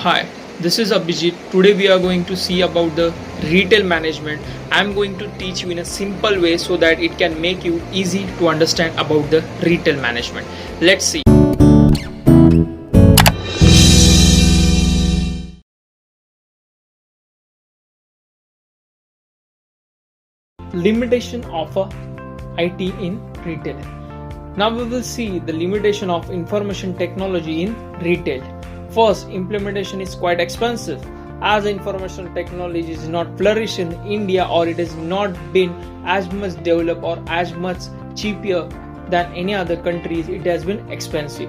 Hi, this is Abhijit. Today we are going to see about the retail management. I am going to teach you in a simple way so that it can make you easy to understand about the retail management. Let's see. Limitation of IT in retail. Now we will see the limitation of information technology in retail. First, implementation is quite expensive as information technology is not flourish in India, or it has not been as much developed or as much cheaper than any other countries. It has been expensive.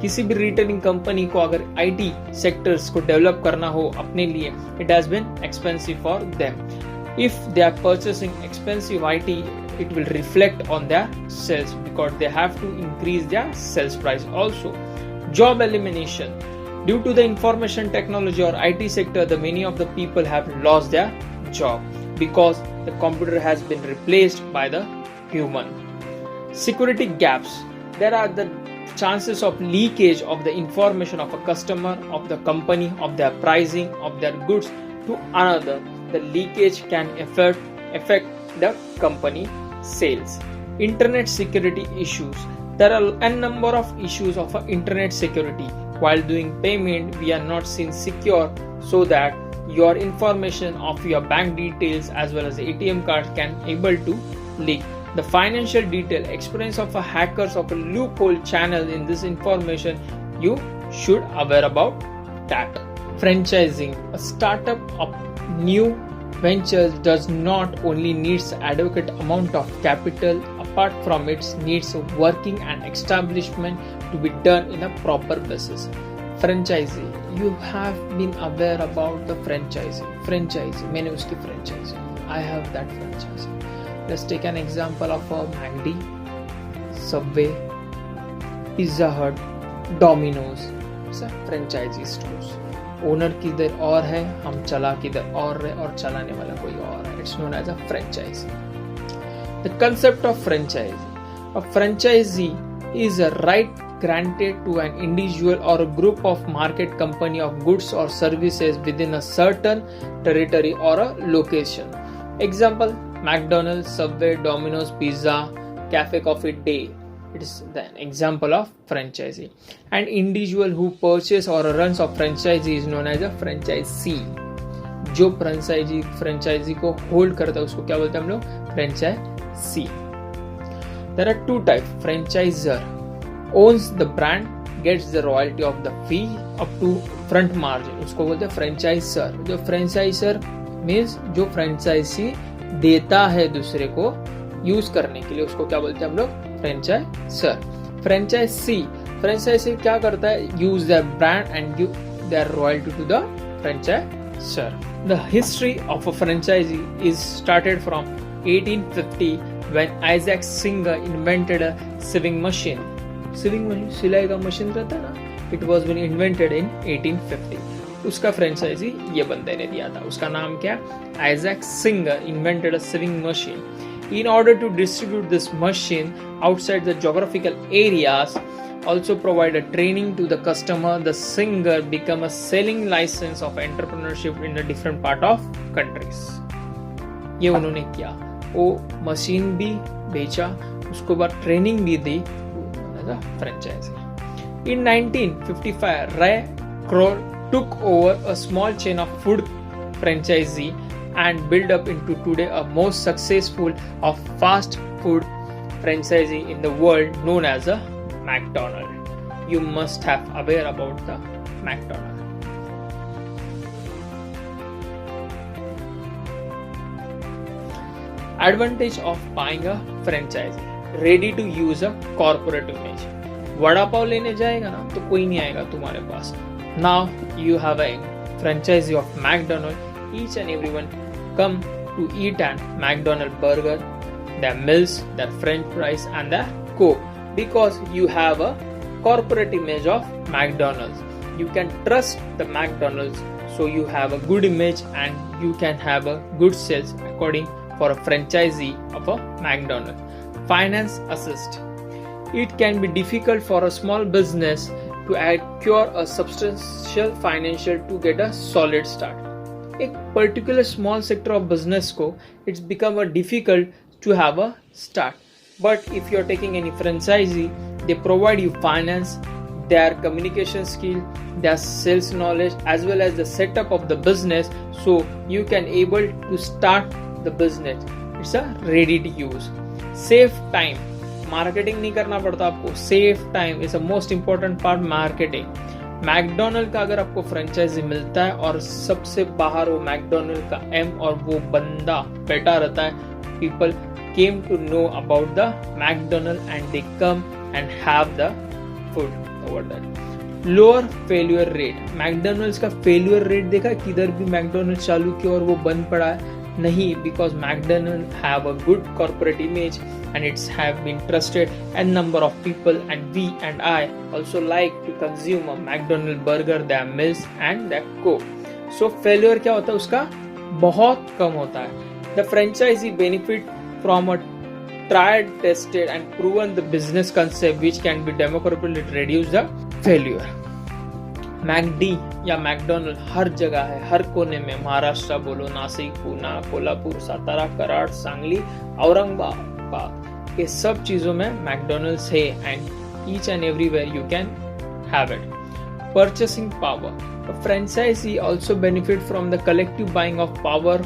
किसी भी retailing company को अगर IT sectors को develop करना हो अपने लिए, it has been expensive for them. If they are purchasing expensive IT, it will reflect on their sales because they have to increase their sales price also. Job elimination. Due to the information technology or IT sector, the many of the people have lost their job because the computer has been replaced by the human. Security gaps. There are the chances of leakage of the information of a customer, of the company, of their pricing, of their goods to another. The leakage can affect the company sales. Internet security issues. There are a number of issues of internet security. While doing payment, we are not seen secure, so that your information of your bank details as well as the ATM card can able to leak. The financial detail, experience of a hackers of a loophole channel in this information, you should aware about that. Franchising. A startup of new ventures does not only needs adequate amount of capital, apart from its needs of working and establishment to be done in a proper basis. Franchisee. You have been aware about the franchisee. मैंने उसकी franchisee. I have that franchisee. Let's take an example of a McD, Subway, Pizza Hut, Domino's. It's a franchisee stores. Owner किधर और है, हम चला किधर और रहे, और चलाने वाला कोई और है. It's known as a franchisee. The concept of franchisee. A franchisee is a right granted to an individual or a group of market company of goods or services within a certain territory or a location. Example: McDonald's, Subway, Domino's Pizza, Cafe Coffee Day. It is an example of franchisee. An individual who purchases or runs a franchisee is known as a franchisee. जो franchise को hold करता है उसको क्या बोलते हैं हम लोग? Franchise. There are two types. Franchisor owns the brand, gets the royalty of the fee up to front margin. उसको बोलते हैं फ्रेंचाइजर. जो फ्रेंचाइजर मीन्स जो फ्रेंचाइजी देता है दूसरे को यूज करने के लिए, उसको क्या बोलते हैं हम लोग? फ्रेंचाइजर. फ्रेंचाइजी क्या करता है? Use the brand and give their royalty to the franchiser. The history of a franchisee is started from 1850 when Isaac Singer invented a sewing machine. सिलाई का मशीन रहता है ना, it was been invented in 1850. उसका franchise ये बंदे ने दिया था. उसका नाम क्या? Isaac singer invented a saving machine. In order to distribute this machine outside the geographical areas, also provide a training to the customer, the singer become a selling license of entrepreneurship in a different part of countries. ये उन्होंने किया. वो machine भी बेचा, उसको बाद training भी दी. Franchising. In 1955, Ray Kroc took over a small chain of food franchisee and built up into today a most successful of fast food franchisee in the world, known as a McDonald's. You must have aware about the McDonald's. Advantage of buying a franchisee. Ready to use a corporate image. Vada pav लेने जाएगा ना तो कोई नहीं आएगा तुम्हारे पास. Now you have a franchisee of McDonald's. Each and everyone come to eat an McDonald's burger, their meals, their French fries and their Coke, because you have a corporate image of McDonald's. You can trust the McDonald's, so you have a good image and you can have a good sales according for a franchisee of a McDonald's. Finance assist. It can be difficult for a small business to to acquire a substantial financial to get a solid start. A particular small sector of business ko, it's become a difficult to have a start. But if you're taking any franchisee, they provide you finance, their communication skill, their sales knowledge, as well as the setup of the business, so you can able to start the business. It's a ready to use. Save time. Marketing नहीं करना पड़ता आपको. Save time is a most important part marketing. McDonald का अगर आपको franchise मिलता है और सबसे बाहर वो मैकडोनल्ड का एम और वो बंदा बैठा रहता है, people came to know about the McDonald and they come and have the food over that. Lower failure rate. McDonald's का फेल्यूर रेट देखा, किधर भी मैकडोनल्ड चालू किया और वो बंद पड़ा है? नहीं, because McDonald's have a good corporate image and it's have been trusted and number of people, and we and I also like to consume a McDonald's burger, their meals and their coke. So failure क्या होता है उसका? बहुत कम होता है. The franchisee benefit from a tried, tested and proven the business concept which can be democratically reduce the failure. McD या McDonald हर जगह है, हर कोने में. महाराष्ट्र बोलो, नासिक, पूना, कोल्हापुर, सातारा, कराड़, सांगली, औरंगाबाद, ये सब चीजों में मैकडोनल्ड्स है and each and everywhere you can have it. Purchasing power. A franchisee also benefit from the collective buying of power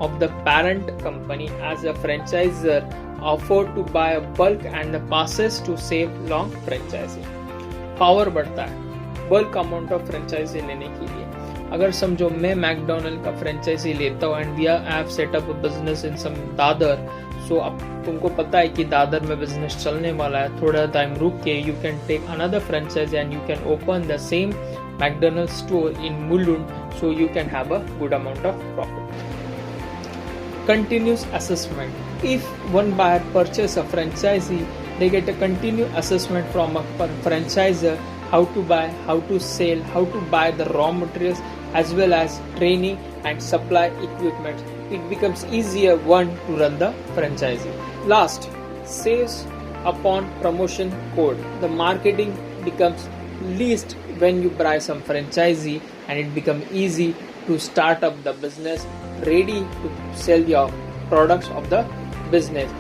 of the parent company as a franchisor afford to buy a bulk and the passes to save long franchising. Power बढ़ता है bulk amount of franchise लेने के लिए. अगर समझो मैं McDonald का franchisee लेता हूँ and we have set up a business in some Dadar, so अब तुमको पता है कि दादर में बिजनेस चलने वाला है, थोड़ा टाइम रुक के you can take another franchisee and you can open the same McDonald store in Mulund, so you can have a good amount of profit. Continuous assessment. If one buyer purchase a franchisee, they get a continuous assessment from a franchisor, how to buy, how to sell, how to buy the raw materials as well as training and supply equipment. It becomes easier one to run the franchisee. Last, saves upon promotion code. The marketing becomes least when you buy some franchisee and it becomes easy to start up the business, ready to sell your products of the business.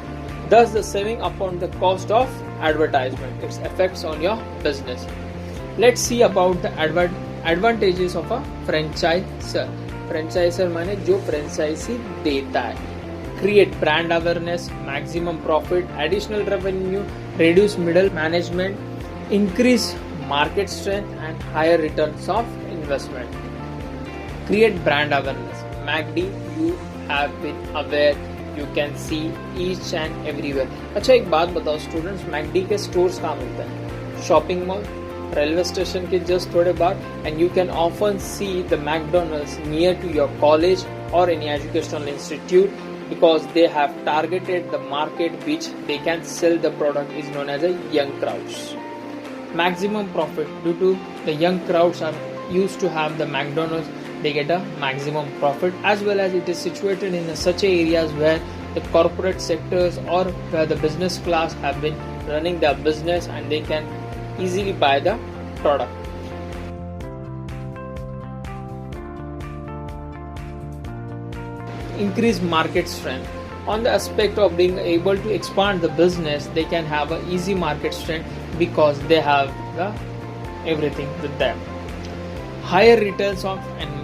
Thus the saving upon the cost of advertisement, its effects on your business. Let's see about the advantages of a franchisor. Franchisor माने जो franchisee देता है. Create brand awareness, maximum profit, additional revenue, reduce middle management, increase market strength and higher returns of investment. Create brand awareness. MACD, you have been aware, you can see each and everywhere. अच्छा एक बात बताओ students, MACD के stores कहाँ मिलते हैं? Shopping mall, railway station के just थोड़े बाहर, and you can often see the McDonald's near to your college or any educational institute because they have targeted the market which they can sell the product is known as a young crowds. Maximum profit. Due to the young crowds are used to have the McDonald's, they get a maximum profit, as well as it is situated in such areas where the corporate sectors or where the business class have been running their business and they can easily buy the product. Increase market strength. On the aspect of being able to expand the business, they can have an easy market strength because they have the everything with them. Higher returns of an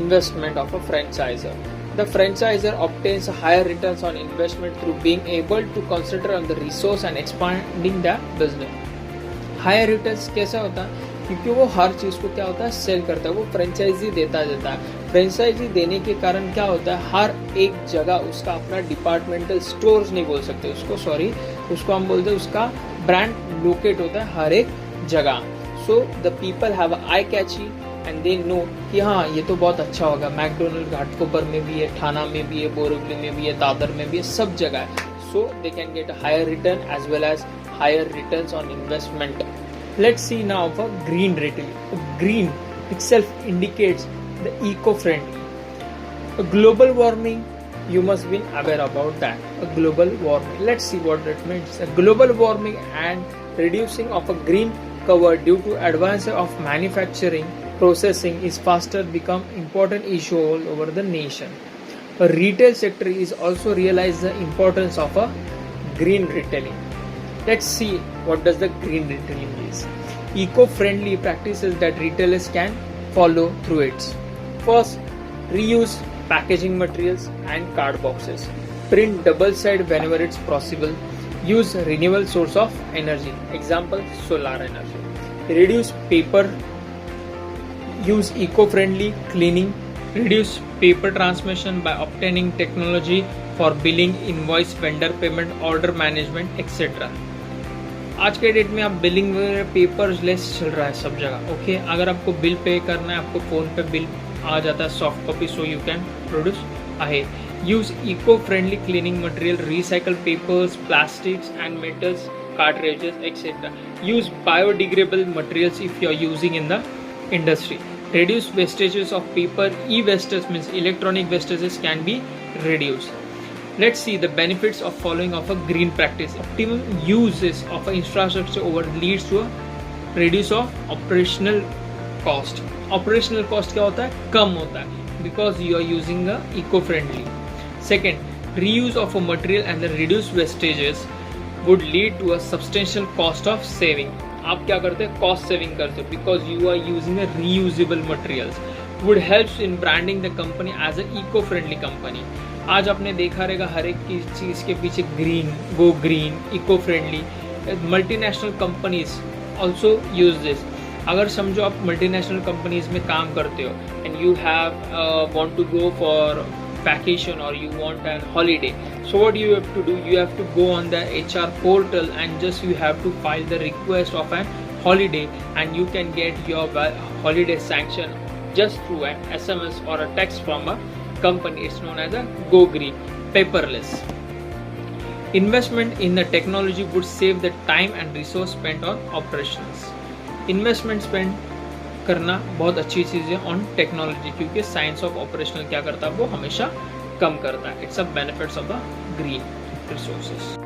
investment of a franchisor. The franchisor obtains higher returns on investment through being able to consider on the resource and expanding the business. Higher returns कैसा होता है? क्योंकि वो हर चीज़ को क्या होता है, cell करता है. वो फ्रेंचाइजी देता है. फ्रेंचाइजी देने के कारण क्या होता है, हर एक जगह उसका अपना डिपार्टमेंटल स्टोर्स नहीं बोल सकते उसको, सॉरी, उसको हम बोलते हैं उसका ब्रांड लोकेट होता है हर एक जगह. So the people have I Kainchi and they know कि हाँ ये तो बहुत अच्छा होगा. मैकडोनल्ड घाटकोपर में भी है, थाना में भी है, बोरीवली में भी है, दादर में भी है, सब जगह है. So they can get a higher return as well as higher returns on investment. Let's see now for green retail. Green itself indicates the eco-friendly. A global warming, you must be aware about that. A global warming. Let's see what that means. A global warming and reducing of a green covered due to advance of manufacturing processing is faster become important issue all over the nation. A retail sector is also realize the importance of a green retailing. Let's see what does the green retailing is. Eco-friendly practices that retailers can follow through it. First, reuse packaging materials and card boxes. Print double side whenever it's possible. Use renewable source of energy. Example, solar energy. Reduce paper. Use eco-friendly cleaning. Reduce paper transmission by obtaining technology for billing, invoice, vendor payment, order management, etc. आज के date में आप billing paper less चल रहा है सब जगह. Okay, अगर आपको बिल पे करना है, आपको फोन पे बिल आ जाता है soft copy, so you can produce आहे. Use eco friendly cleaning material, recycle papers, plastics and metals, cartridges, etc. Use biodegradable materials if you are using in the industry. Reduce wastages of paper. E-wastage means electronic wastages can be reduced. Let's see the benefits of following of a green practice. Optimum uses of a infrastructure over leads to a reduce of operational cost. Operational cost क्या होता है? कम होता है because you are using a eco-friendly. Second, reuse of a material and the reduced wastages would lead to a substantial cost of saving. आप क्या करते हैं? Cost saving करते हो because you are using a reusable materials. Would help in branding the company as a eco-friendly company. आज आपने देखा रहेगा हर एक चीज़ के पीछे green, go green, eco friendly. Multinational companies also use this. अगर समझो आप मल्टीनेशनल कंपनीज में काम करते हो and you have want to go for vacation or you want an holiday, so what you have to do, you have to go on the HR portal and just you have to file the request of an holiday and you can get your holiday sanction just through an SMS or a text from a company. It's known as a Go Green, paperless. Investment in the technology would save the time and resource spent on operations. Investment spent करना बहुत अच्छी चीज़ है on technology, क्योंकि science of operational क्या करता है, वो हमेशा कम करता है. It's a benefits of the green resources.